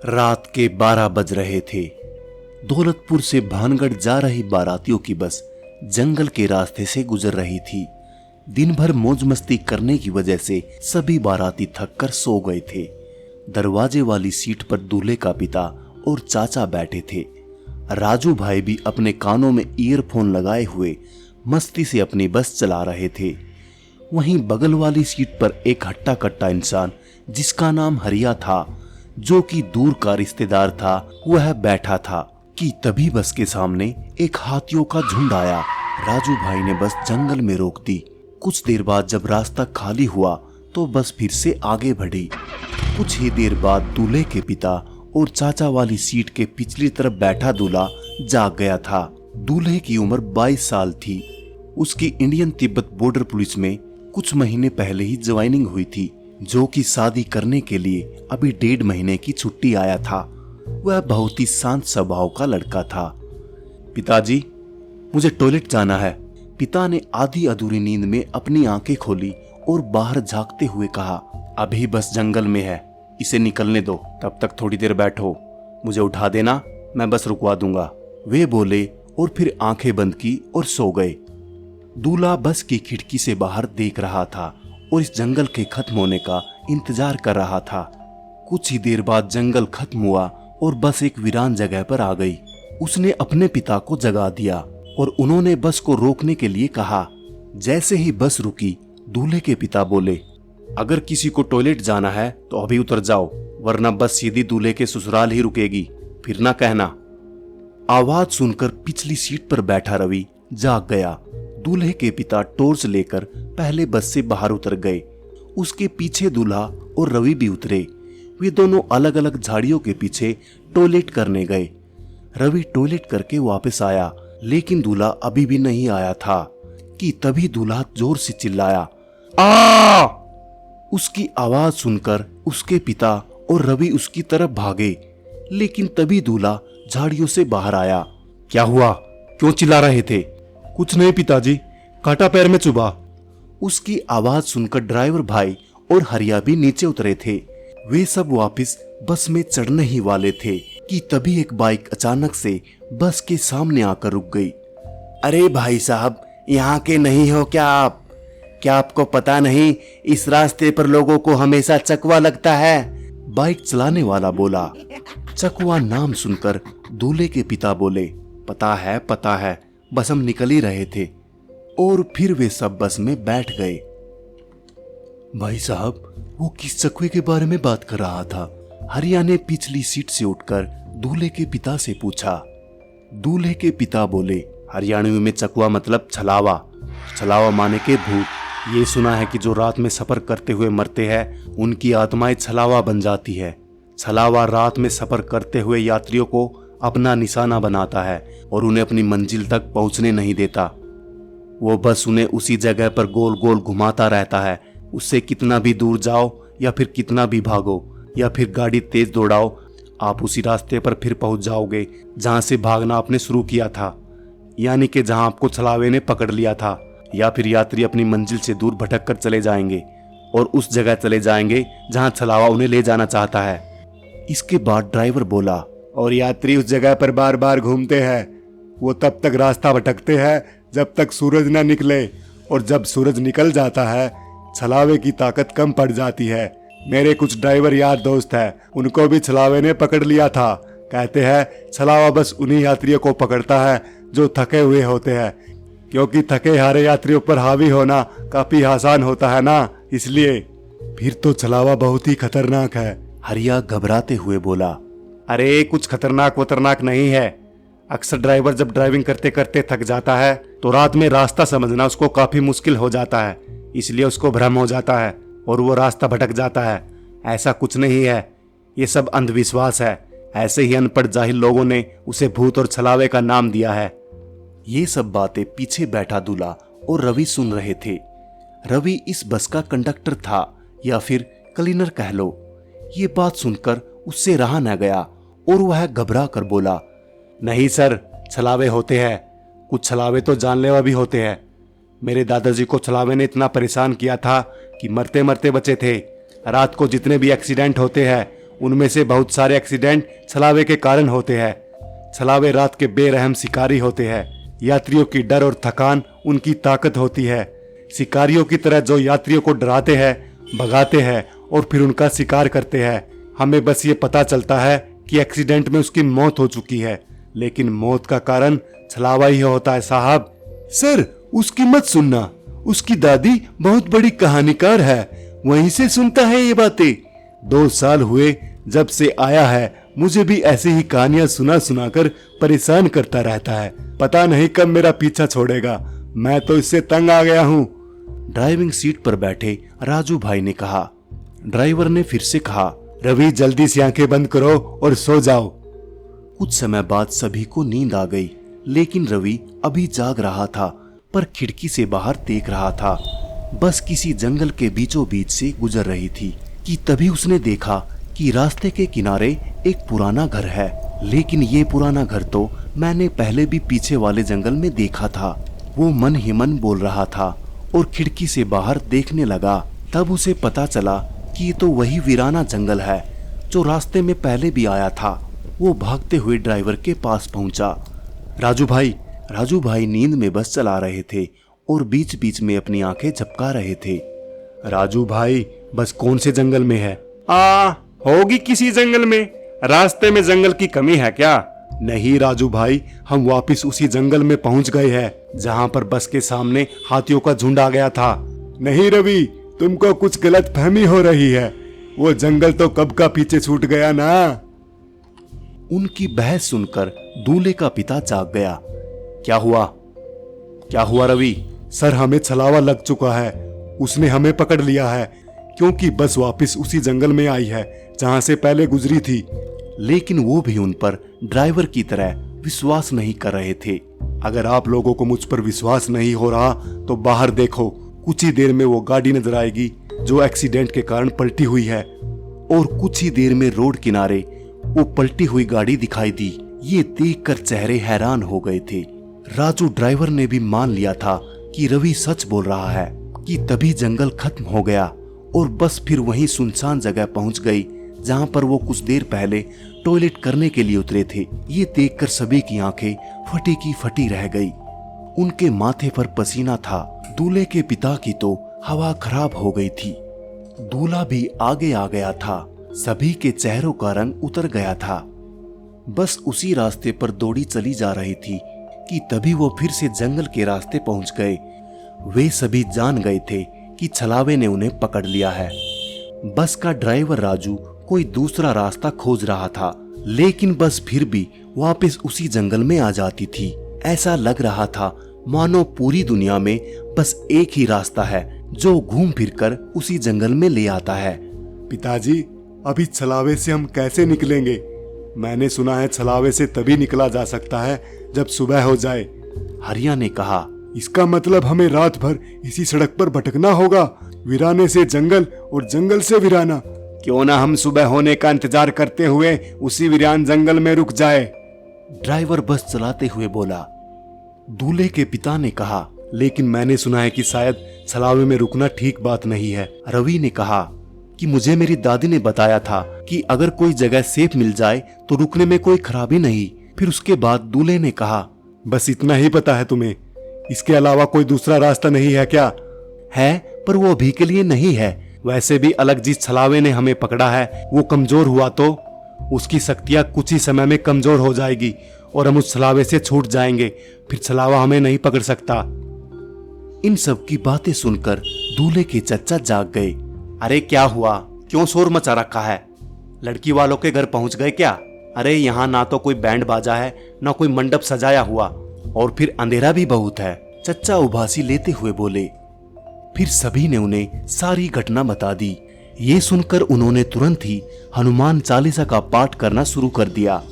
रात के 12 बज रहे थे। दौलतपुर से भानगढ़ जा रही बारातियों की बस जंगल के रास्ते से गुजर रही थी। दिन भर मौज मस्ती करने की वजह से सभी बाराती थक कर सो गए थे। दरवाजे वाली सीट पर दूल्हे का पिता और चाचा बैठे थे। राजू भाई भी अपने कानों में ईयरफोन लगाए हुए मस्ती से अपनी बस चला रहे थे। वहीं बगल वाली सीट पर एक हट्टा कट्टा इंसान जिसका नाम हरिया था, जो कि दूर का रिश्तेदार था, वह बैठा था कि तभी बस के सामने एक हाथियों का झुंड आया। राजू भाई ने बस जंगल में रोक दी। कुछ देर बाद जब रास्ता खाली हुआ तो बस फिर से आगे बढ़ी। कुछ ही देर बाद दूल्हे के पिता और चाचा वाली सीट के पिछली तरफ बैठा दूल्हा जाग गया था। दूल्हे की उम्र 22 साल थी। उसकी इंडियन तिब्बत बॉर्डर पुलिस में कुछ महीने पहले ही ज्वाइनिंग हुई थी, जो कि शादी करने के लिए अभी 1.5 महीने की छुट्टी आया था। वह बहुत ही शांत स्वभाव का लड़का था। पिताजी, मुझे टॉयलेट जाना है। पिता ने आधी अधूरी नींद में अपनी आंखें खोली और बाहर झांकते हुए कहा, अभी बस जंगल में है, इसे निकलने दो, तब तक थोड़ी देर बैठो, मुझे उठा देना, मैं बस रुकवा दूंगा। वे बोले और फिर आंखें बंद की और सो गए। दूल्हा बस की खिड़की से बाहर देख रहा था और इस जंगल के खत्म होने का इंतजार कर रहा था। कुछ ही देर बाद जंगल खत्म हुआ और बस एक वीरान जगह पर आ गई। उसने अपने पिता को जगा दिया और उन्होंने बस को रोकने के लिए कहा। जैसे ही बस रुकी, दूल्हे के पिता बोले, अगर किसी को टॉयलेट जाना है तो अभी उतर जाओ, वरना बस सीधी दूल्हे के ससुराल ही रुकेगी, फिर ना कहना। आवाज सुनकर पिछली सीट पर बैठा रवि जाग गया। दूल्हे के पिता टॉर्च लेकर पहले बस से बाहर उतर गए। उसके पीछे दूल्हा और रवि भी उतरे। वे दोनों अलग अलग झाड़ियों के पीछे टॉयलेट करने गए। रवि टॉयलेट करके वापस आया, लेकिन दूल्हा अभी भी नहीं आया था कि तभी दूल्हा जोर से चिल्लाया, आ! उसकी आवाज सुनकर उसके पिता और रवि उसकी तरफ भागे, लेकिन तभी दूल्हा झाड़ियों से बाहर आया। क्या हुआ? क्यों चिल्ला रहे थे? कुछ नहीं पिताजी, कांटा पैर में चुभा। उसकी आवाज सुनकर ड्राइवर भाई और हरिया भी नीचे उतरे थे। वे सब वापस बस में चढ़ने ही वाले थे कि तभी एक बाइक अचानक से बस के सामने आकर रुक गई। अरे भाई साहब, यहाँ के नहीं हो क्या आप? क्या आपको पता नहीं इस रास्ते पर लोगों को हमेशा चकवा लगता है? बाइक चलाने वाला बोला। चकवा नाम सुनकर दूल्हे के पिता बोले, पता है, बस हम निकल ही रहे थे। और फिर वे सब बस में बैठ गए। भाई साहब, वो किस चकवे के बारे में बात कर रहा था? हरिया ने पिछली सीट से उठकर दूल्हे के पिता से पूछा। दूल्हे के पिता बोले, हरियाणवी में चकवा मतलब छलावा, छलावा माने के भूत। ये सुना है कि जो रात में सफर करते हुए मरते हैं, उनकी आत्माएं छलावा बन जाती है। छलावा रात में सफर करते हुए यात्रियों को अपना निशाना बनाता है और उन्हें अपनी मंजिल तक पहुंचने नहीं देता। वो बस उन्हें उसी जगह पर गोल गोल घुमाता रहता है। उससे कितना भी दूर जाओ या फिर कितना भी भागो या फिर गाड़ी तेज दौड़ाओ, आप उसी रास्ते पर फिर पहुंच जाओगे जहां से भागना आपने शुरू किया था, यानी कि जहां आपको छलावे ने पकड़ लिया था। या फिर यात्री अपनी मंजिल से दूर भटक कर चले जाएंगे और उस जगह चले जाएंगे जहां छलावा उन्हें ले जाना चाहता है। इसके बाद ड्राइवर बोला, और यात्री उस जगह पर बार बार घूमते हैं। वो तब तक रास्ता भटकते हैं जब तक सूरज न निकले, और जब सूरज निकल जाता है छलावे की ताकत कम पड़ जाती है। मेरे कुछ ड्राइवर यार दोस्त हैं, उनको भी छलावे ने पकड़ लिया था। कहते हैं छलावा बस उन्हीं यात्रियों को पकड़ता है जो थके हुए होते हैं, क्योंकि थके हारे यात्रियों पर हावी होना काफी आसान होता है ना, इसलिए। फिर तो छलावा बहुत ही खतरनाक है, हरिया घबराते हुए बोला। अरे कुछ खतरनाक वतरनाक नहीं है। अक्सर ड्राइवर जब ड्राइविंग करते करते थक जाता है तो रात में रास्ता समझना उसको काफी मुश्किल हो जाता है, इसलिए उसको भ्रम हो जाता है और वो रास्ता भटक जाता है। ऐसा कुछ नहीं है, ये सब अंधविश्वास है। ऐसे ही अनपढ़ जाहिल लोगों ने उसे भूत और छलावे का नाम दिया है। ये सब बातें पीछे बैठा दूल्हा और रवि सुन रहे थे। रवि इस बस का कंडक्टर था या फिर क्लीनर कह लो। ये बात सुनकर उससे रहा न गया और वह घबरा कर बोला, नहीं सर, छलावे होते हैं, कुछ छलावे तो जानलेवा भी होते हैं। मेरे दादाजी को छलावे ने इतना परेशान किया था कि मरते मरते बचे थे। रात को जितने भी एक्सीडेंट होते हैं उनमें से बहुत सारे एक्सीडेंट छलावे के कारण होते हैं। छलावे रात के बेरहम शिकारी होते हैं। यात्रियों की डर और थकान उनकी ताकत होती है। शिकारियों की तरह जो यात्रियों को डराते हैं, भगाते हैं और फिर उनका शिकार करते हैं। हमें बस ये पता चलता है कि एक्सीडेंट में उसकी मौत हो चुकी है, लेकिन मौत का कारण छलावा ही होता है साहब। सर, उसकी मत सुनना। उसकी दादी बहुत बड़ी कहानीकार है, वहीं से सुनता है ये बातें। 2 साल हुए जब से आया है, मुझे भी ऐसी ही कहानियां सुना सुना कर परेशान करता रहता है। पता नहीं कब मेरा पीछा छोड़ेगा। मैं तो इससे तंग आ गया हूँ। ड्राइविंग सीट पर बैठे राजू भाई ने कहा। ड्राइवर ने फिर से कहा, रवि जल्दी से आंखें बंद करो और सो जाओ। कुछ समय बाद सभी को नींद आ गई, लेकिन रवि अभी जाग रहा था, पर खिड़की से बाहर देख रहा था। बस किसी जंगल के बीचों बीच से गुजर रही थी कि तभी उसने देखा कि रास्ते के किनारे एक पुराना घर है। लेकिन ये पुराना घर तो मैंने पहले भी पीछे वाले जंगल में देखा था। वो मन ही मन बोल रहा था और खिड़की से बाहर देखने लगा। तब उसे पता चला कि ये तो वही वीराना जंगल है जो रास्ते में पहले भी आया था। वो भागते हुए ड्राइवर के पास पहुंचा। राजू भाई नींद में बस चला रहे थे और बीच बीच में अपनी आंखें झपका रहे थे। राजू भाई, बस कौन से जंगल में है? होगी किसी जंगल में। रास्ते में जंगल की कमी है क्या? नहीं राजू भाई, हम वापस उसी जंगल में पहुंच गए हैं जहां पर बस के सामने हाथियों का झुंड आ गया था। नहीं रवि, तुमको कुछ गलत फहमी हो रही है। वो जंगल तो कब का पीछे छूट गया ना। उनकी बहस सुनकर दूल्हे का पिता जाग गया। क्या हुआ रवि? सर, हमें छलावा लग चुका है। उसने हमें पकड़ लिया है, क्योंकि बस वापस उसी जंगल में आई है जहां से पहले गुजरी थी। लेकिन वो भी उन पर ड्राइवर की तरह विश्वास नहीं कर रहे थे। अगर आप लोगों को मुझ पर विश्वास नहीं हो रहा तो बाहर देखो, कुछ ही देर में वो गाड़ी नजर आएगी जो एक्सीडेंट के कारण पलटी हुई है। और कुछ ही देर में रोड किनारे वो पलटी हुई गाड़ी दिखाई दी। ये देखकर चेहरे हैरान हो गए थे। राजू ड्राइवर ने भी मान लिया था कि रवि सच बोल रहा है कि तभी जंगल खत्म हो गया और बस फिर वहीं सुनसान जगह पहुंच गई जहां पर वो कुछ देर पहले टॉयलेट करने के लिए उतरे थे। ये देखकर सभी की आंखें फटी की फटी रह गई। उनके माथे पर पसीना था। दूल्हे के पिता की तो हवा खराब हो गई थी। दूल्हा भी आगे आ गया था। सभी के चेहरों का रंग उतर गया था। बस उसी रास्ते पर दौड़ी चली जा रही थी कि तभी वो फिर से जंगल के रास्ते पहुंच गए। वे सभी जान गए थे कि छलावे ने उन्हें पकड़ लिया है। बस का ड्राइवर राजू कोई दूसरा रास्ता खोज रहा था, लेकिन बस फिर भी वापस उसी जंगल में आ जाती थी। ऐसा लग रहा था मानो पूरी दुनिया में बस एक ही रास्ता है जो घूम फिरकर उसी जंगल में ले आता है। पिताजी, अभी छलावे से हम कैसे निकलेंगे? मैंने सुना है छलावे से तभी निकला जा सकता है जब सुबह हो जाए। हरिया ने कहा, इसका मतलब हमें रात भर इसी सड़क पर भटकना होगा, वीराने से जंगल और जंगल से वीराना। क्यों ना हम सुबह होने का इंतजार करते हुए उसी वीरान जंगल में रुक जाए। ड्राइवर बस चलाते हुए बोला। दूल्हे के पिता ने कहा, लेकिन मैंने सुना है कि शायद छलावे में रुकना ठीक बात नहीं है। रवि ने कहा कि मुझे मेरी दादी ने बताया था कि अगर कोई जगह सेफ मिल जाए तो रुकने में कोई खराबी नहीं। फिर उसके बाद दूल्हे ने कहा, बस इतना ही पता है तुम्हें? इसके अलावा कोई दूसरा रास्ता नहीं है क्या? है, पर वो अभी के लिए नहीं है। वैसे भी अलग जिस छलावे ने हमें पकड़ा है वो कमजोर हुआ तो उसकी शक्तियां कुछ ही समय में कमजोर हो जाएगी और हम उस छलावे से छूट जाएंगे। फिर छलावा हमें नहीं पकड़ सकता। इन सब की बातें सुनकर दूल्हे के चचा जाग गए। अरे क्या हुआ? क्यों शोर मचा रखा है? लड़की वालों के घर पहुंच गए क्या? अरे यहाँ ना तो कोई बैंड बाजा है, ना कोई मंडप सजाया हुआ, और फिर अंधेरा भी बहुत है। चचा उबासी लेते हुए बोले। फिर सभी ने उन्हें सारी घटना बता दी। ये सुनकर उन्होंने तुरंत ही हनुमान चालीसा का पाठ करना शुरू कर दिया।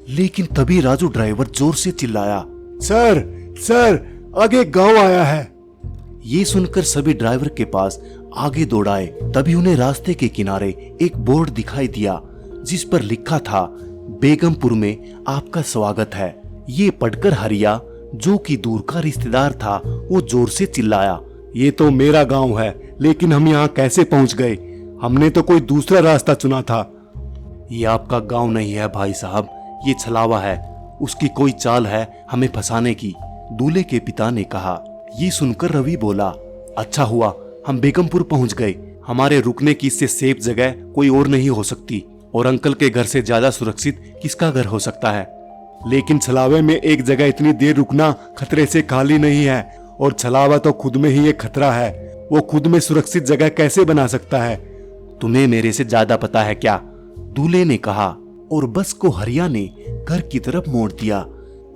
लेकिन तभी राजू ड्राइवर जोर से चिल्लाया, सर सर, आगे गांव आया है। ये सुनकर सभी ड्राइवर के पास आगे दौड़ाए। तभी उन्हें रास्ते के किनारे एक बोर्ड दिखाई दिया जिस पर लिखा था, बेगमपुर में आपका स्वागत है। ये पढ़कर हरिया, जो कि दूर का रिश्तेदार था, वो जोर से चिल्लाया, ये तो मेरा गांव है लेकिन हम यहाँ कैसे पहुंच गए? हमने तो कोई दूसरा रास्ता चुना था। ये आपका गांव नहीं है भाई साहब, ये छलावा है। उसकी कोई चाल है हमें फंसाने की, दूल्हे के पिता ने कहा। ये सुनकर रवि बोला, अच्छा हुआ हम बेगमपुर पहुंच गए। हमारे रुकने की इससे सेफ जगह कोई और नहीं हो सकती, और अंकल के घर से ज्यादा सुरक्षित किसका घर हो सकता है? लेकिन छलावे में एक जगह इतनी देर रुकना खतरे से खाली नहीं है, और छलावा तो खुद में ही एक खतरा है। वो खुद में सुरक्षित जगह कैसे बना सकता है? तुम्हें मेरे से ज्यादा पता है क्या? दूल्हे ने कहा, और बस को हरिया ने घर की तरफ मोड़ दिया,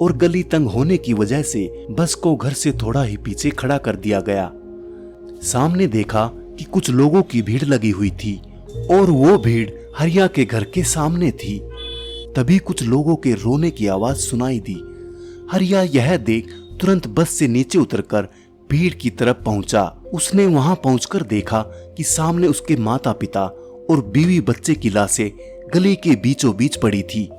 और गली तंग होने की वजह से बस को घर से थोड़ा ही पीछे खड़ा कर दिया गया। सामने देखा कि कुछ लोगों की भीड़ लगी हुई थी, और वो भीड़ हरिया के घर के सामने थी। तभी कुछ लोगों के रोने की आवाज सुनाई दी। हरिया यह देख तुरंत बस से नीचे उतरकर भीड़ की तरफ पहुंचा। उसने वहां पहुंचकर देखा कि सामने उसके माता पिता और बीवी बच्चे की लाशें गली के बीचों बीच पड़ी थी।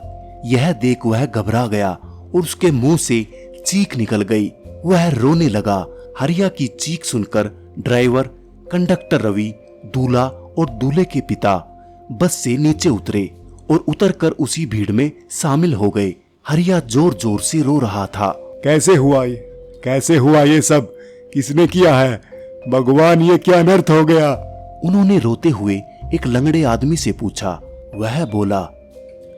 यह देख वह घबरा गया और उसके मुंह से चीख निकल गई। वह रोने लगा। हरिया की चीख सुनकर ड्राइवर, कंडक्टर रवि, दूल्हा और दूल्हे के पिता बस से नीचे उतरे और उतरकर उसी भीड़ में शामिल हो गए। हरिया जोर जोर से रो रहा था। कैसे हुआ ये सब? किसने किया है? भगवान, ये क्या अनर्थ हो गया? उन्होंने रोते हुए एक लंगड़े आदमी से पूछा। वह बोला,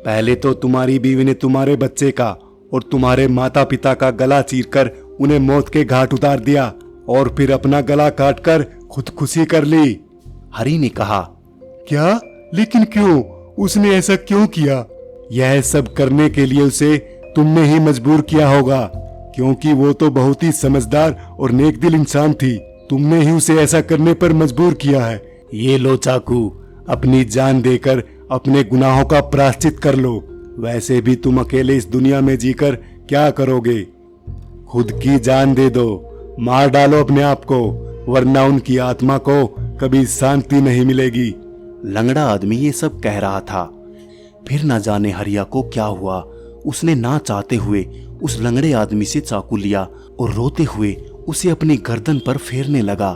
पहले तो तुम्हारी बीवी ने तुम्हारे बच्चे का और तुम्हारे माता पिता का गला चीरकर उन्हें मौत के घाट उतार दिया, और फिर अपना गला काटकर खुदकुशी कर ली। हरि ने कहा। क्या? लेकिन क्यों? उसने ऐसा क्यों किया? यह सब करने के लिए उसे तुमने ही मजबूर किया होगा, क्योंकि वो तो बहुत ही समझदार और नेकदिल इंसान थी। तुमने ही उसे ऐसा करने पर मजबूर किया है। ये लो चाकू, अपनी जान देकर अपने गुनाहों का प्रायश्चित कर लो। वैसे भी तुम अकेले इस दुनिया में जीकर क्या करोगे? खुद की जान दे दो, मार डालो अपने आप को, वरना उनकी आत्मा को कभी शांति नहीं मिलेगी। लंगड़ा आदमी ये सब कह रहा था। फिर न जाने हरिया को क्या हुआ। उसने ना चाहते हुए उस लंगड़े आदमी से चाकू लिया और रोते हुए उसे अपनी गर्दन पर फेरने लगा।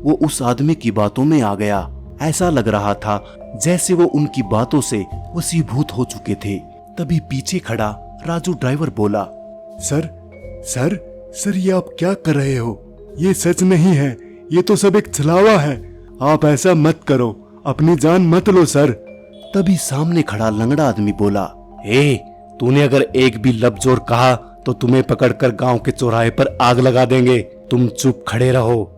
वो उस आदमी की बातों में आ गया। ऐसा लग रहा था जैसे वो उनकी बातों से वशीभूत हो चुके थे। तभी पीछे खड़ा राजू ड्राइवर बोला, सर, ये आप क्या कर रहे हो? ये सच नहीं है, ये तो सब एक छलावा है। आप ऐसा मत करो, अपनी जान मत लो सर। तभी सामने खड़ा लंगड़ा आदमी बोला, तूने अगर एक भी लफ्ज और कहा तो तुम्हें पकड़कर गांव के चौराहे पर आग लगा देंगे। तुम चुप खड़े रहो।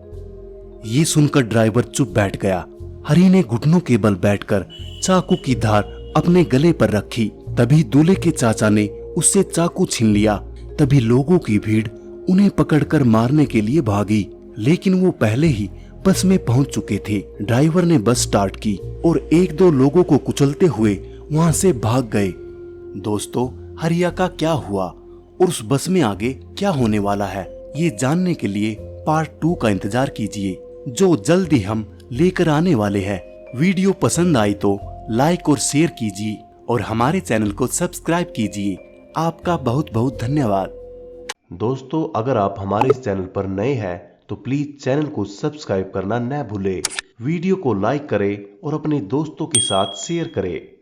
ये सुनकर ड्राइवर चुप बैठ गया। हरि ने घुटनों के बल बैठकर चाकू की धार अपने गले पर रखी। तभी दूल्हे के चाचा ने उससे चाकू छीन लिया। तभी लोगों की भीड़ उन्हें पकड़कर मारने के लिए भागी, लेकिन वो पहले ही बस में पहुंच चुके थे। ड्राइवर ने बस स्टार्ट की और एक दो लोगों को कुचलते हुए वहां से भाग गए। दोस्तों, हरिया का क्या हुआ और उस बस में आगे क्या होने वाला है, ये जानने के लिए पार्ट 2 का इंतजार कीजिए, जो जल्द ही हम लेकर आने वाले हैं। वीडियो पसंद आई तो लाइक और शेयर कीजिए और हमारे चैनल को सब्सक्राइब कीजिए। आपका बहुत बहुत धन्यवाद। दोस्तों, अगर आप हमारे इस चैनल पर नए हैं तो प्लीज चैनल को सब्सक्राइब करना न भूलें। वीडियो को लाइक करें और अपने दोस्तों के साथ शेयर करें।